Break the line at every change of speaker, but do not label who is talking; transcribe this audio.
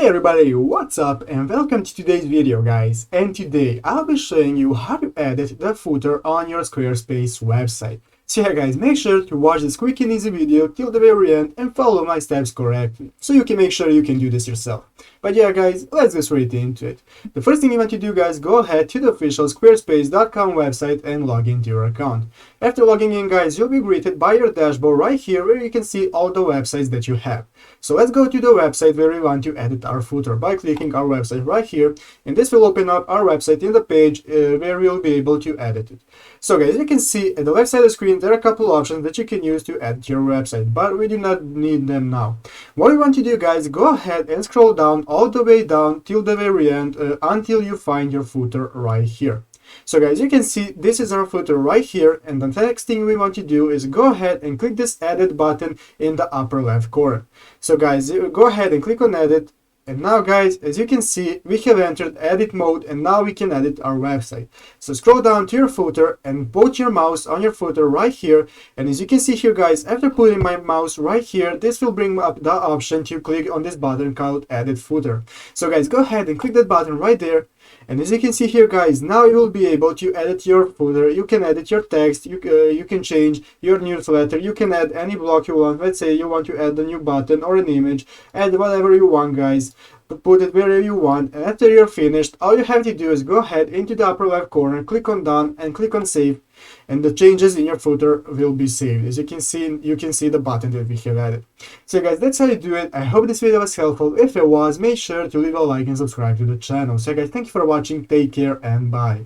Hey everybody, what's up and welcome to today's video guys. And today I'll be showing you how to edit the footer on your Squarespace website. So yeah guys, make sure to watch this quick and easy video till the very end and follow my steps correctly, so you can make sure you can do this yourself. But yeah guys, let's get straight into it. The first thing you want to do guys, go ahead to the official squarespace.com website and log into your account. After logging in guys, you'll be greeted by your dashboard right here where you can see all the websites that you have. So let's go to the website where we want to edit our footer by clicking our website right here, and this will open up our website in the page where we'll be able to edit it. So guys, you can see at the left side of the screen there are a couple options that you can use to edit your website, but we do not need them now. What we want to do guys, go ahead and scroll down all the way down till the very end until you find your footer right here. So guys, you can see this is our footer right here, and the next thing we want to do is go ahead and click this edit button in the upper left corner. So guys, go ahead and click on edit, and now guys, as you can see, we have entered edit mode and now we can edit our website. So scroll down to your footer and put your mouse on your footer right here, and as you can see here guys, after putting my mouse right here, this will bring up the option to click on this button called edit footer. So guys, go ahead and click that button right there. And as you can see here guys, now you will be able to edit your footer. You can edit your text, you can change your newsletter, you can add any block you want. Let's say you want to add a new button or an image, add whatever you want guys, put it wherever you want. And after you're finished, all you have to do is go ahead into the upper left corner, click on done and click on save, and the changes in your footer will be saved. As you can see the button that we have added. So guys, that's how you do it. I hope this video was helpful. If it was, make sure to leave a like and subscribe to the channel. So guys, thank you for watching, take care and bye.